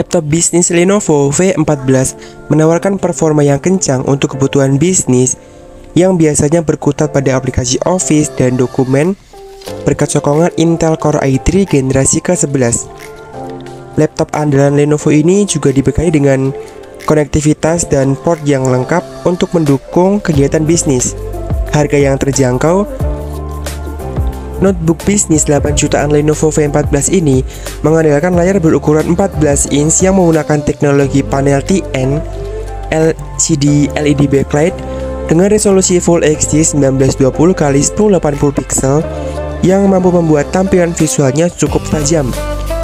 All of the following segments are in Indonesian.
Laptop bisnis Lenovo V14 menawarkan performa yang kencang untuk kebutuhan bisnis yang biasanya berkutat pada aplikasi Office dan dokumen berkat sokongan Intel Core i3 generasi ke-11. Laptop andalan Lenovo ini juga dibekali dengan konektivitas dan port yang lengkap untuk mendukung kegiatan bisnis. Harga yang terjangkau. Notebook bisnis 8 jutaan Lenovo V14 ini mengandalkan layar berukuran 14 inch yang menggunakan teknologi panel TN LCD LED backlight dengan resolusi Full HD 1920x1080 pixel yang mampu membuat tampilan visualnya cukup tajam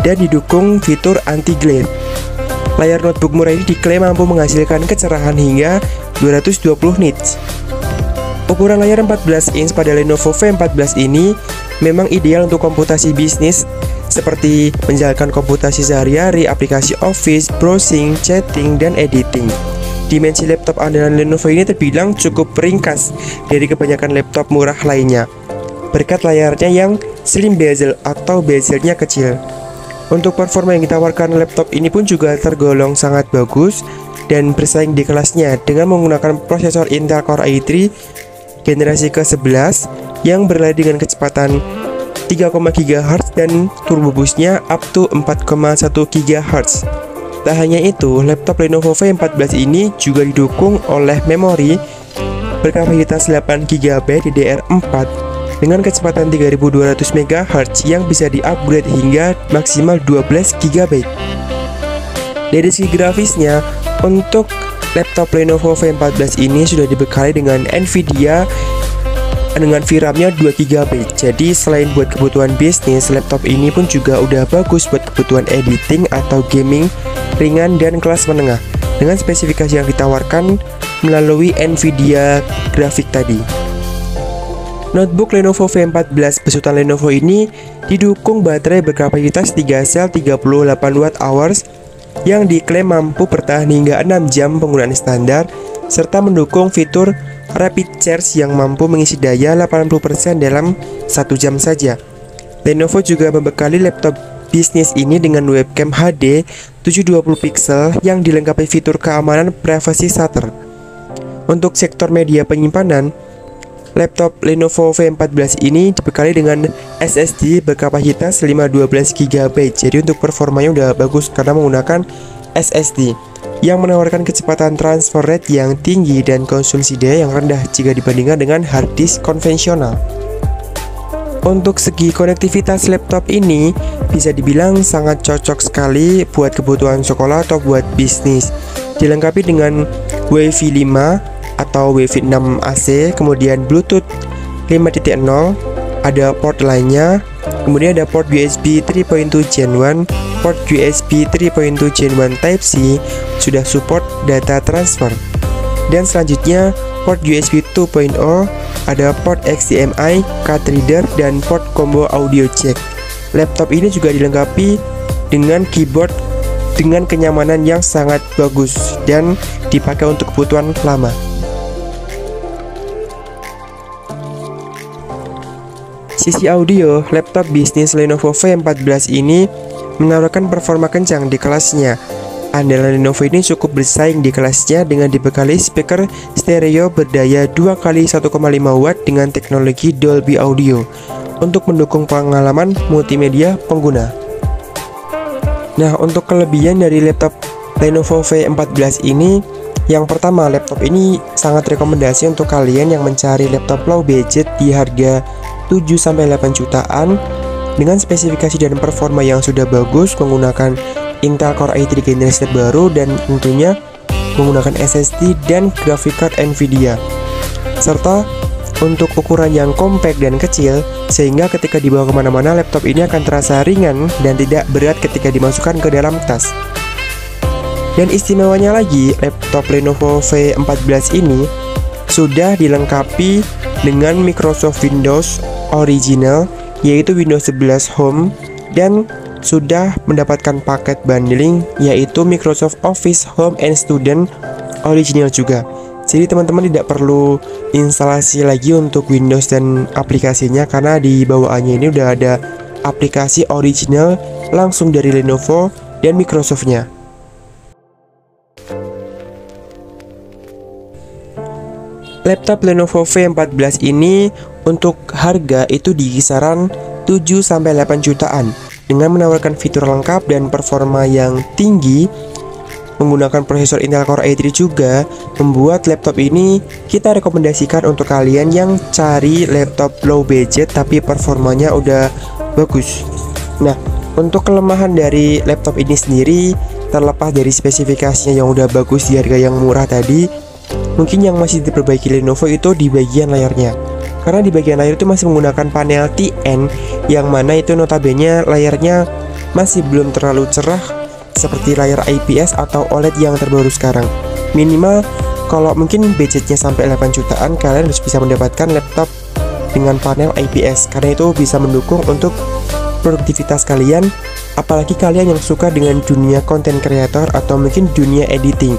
dan didukung fitur anti-glare. Layar notebook murah ini diklaim mampu menghasilkan kecerahan hingga 220 nits. Ukuran layar 14 inch pada Lenovo V14 ini memang ideal untuk komputasi bisnis seperti menjalankan komputasi sehari-hari, aplikasi Office, browsing, chatting, dan editing. Dimensi laptop andalan Lenovo ini terbilang cukup ringkas dari kebanyakan laptop murah lainnya, berkat layarnya yang slim bezel atau bezelnya kecil. Untuk performa yang ditawarkan laptop ini pun juga tergolong sangat bagus dan bersaing di kelasnya dengan menggunakan prosesor Intel Core i3 generasi ke-11 yang berlari dengan kecepatan 3,3 GHz dan turbo boost-nya up to 4,1 GHz. Tak hanya itu, laptop Lenovo V14 ini juga didukung oleh memori berkapasitas 8 GB DDR4 dengan kecepatan 3200 MHz yang bisa di-upgrade hingga maksimal 12 GB. Dari segi grafisnya, untuk laptop Lenovo V14 ini sudah dibekali dengan Nvidia dengan VRAM-nya 2 GB. Jadi selain buat kebutuhan bisnis, laptop ini pun juga udah bagus buat kebutuhan editing atau gaming ringan dan kelas menengah dengan spesifikasi yang ditawarkan melalui Nvidia grafik tadi. Notebook Lenovo V14 besutan Lenovo ini didukung baterai berkapasitas 3 sel 38 Wh yang diklaim mampu bertahan hingga 6 jam penggunaan standar serta mendukung fitur rapid charge yang mampu mengisi daya 80% dalam 1 jam saja. Lenovo juga membekali laptop bisnis ini dengan webcam HD 720 pixel yang dilengkapi fitur keamanan privacy shutter. Untuk sektor media penyimpanan, laptop Lenovo V14 ini dibekali dengan SSD berkapasitas 512 GB. Jadi untuk performanya udah bagus karena menggunakan SSD yang menawarkan kecepatan transfer rate yang tinggi dan konsumsi daya yang rendah jika dibandingkan dengan hard disk konvensional. Untuk segi konektivitas laptop ini bisa dibilang sangat cocok sekali buat kebutuhan sekolah atau buat bisnis. Dilengkapi dengan Wi-Fi 5 atau Wi-Fi 6 AC, kemudian Bluetooth 5.0, ada port lainnya, kemudian ada port USB 3.2 Gen 1, port USB 3.2 Gen 1 Type-C, sudah support data transfer. Dan selanjutnya port USB 2.0, ada port HDMI, card reader, dan port combo audio jack. Laptop ini juga dilengkapi dengan keyboard dengan kenyamanan yang sangat bagus dan dipakai untuk kebutuhan lama. Sisi audio, laptop bisnis Lenovo V14 ini menawarkan performa kencang di kelasnya. Andalan Lenovo ini cukup bersaing di kelasnya dengan dibekali speaker stereo berdaya 2x1,5 watt dengan teknologi Dolby Audio untuk mendukung pengalaman multimedia pengguna. Nah, untuk kelebihan dari laptop Lenovo V14 ini, yang pertama, laptop ini sangat rekomendasi untuk kalian yang mencari laptop low budget di harga 7-8 jutaan dengan spesifikasi dan performa yang sudah bagus, menggunakan Intel Core i3 generasi terbaru dan tentunya menggunakan SSD dan graphic card Nvidia, serta untuk ukuran yang compact dan kecil sehingga ketika dibawa kemana-mana laptop ini akan terasa ringan dan tidak berat ketika dimasukkan ke dalam tas. Dan istimewanya lagi, laptop Lenovo V14 ini sudah dilengkapi dengan Microsoft Windows original, yaitu Windows 11 Home, dan sudah mendapatkan paket bundling yaitu Microsoft Office Home and Student original juga. Jadi teman-teman tidak perlu instalasi lagi untuk Windows dan aplikasinya karena di bawaannya ini udah ada aplikasi original langsung dari Lenovo dan Microsoftnya. Laptop Lenovo V14 ini untuk harga itu di kisaran 7-8 jutaan dengan menawarkan fitur lengkap dan performa yang tinggi. Menggunakan prosesor Intel Core i3 juga membuat laptop ini kita rekomendasikan untuk kalian yang cari laptop low budget tapi performanya udah bagus. Nah, untuk kelemahan dari laptop ini sendiri, terlepas dari spesifikasinya yang udah bagus di harga yang murah tadi, mungkin yang masih diperbaiki Lenovo itu di bagian layarnya. Karena di bagian layar itu masih menggunakan panel TN yang mana itu notabene layarnya masih belum terlalu cerah seperti layar IPS atau OLED yang terbaru sekarang. Minimal kalau mungkin budgetnya sampai 8 jutaan, kalian harus bisa mendapatkan laptop dengan panel IPS karena itu bisa mendukung untuk produktivitas kalian, apalagi kalian yang suka dengan dunia content creator atau mungkin dunia editing.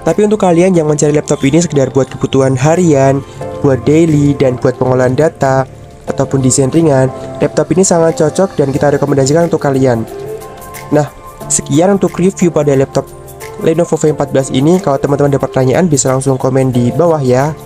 Tapi untuk kalian yang mencari laptop ini sekedar buat kebutuhan harian, buat daily, dan buat pengolahan data ataupun desain ringan, laptop ini sangat cocok dan kita rekomendasikan untuk kalian. Nah, sekian untuk review pada laptop Lenovo V14 ini. Kalau teman-teman ada pertanyaan bisa langsung komen di bawah ya.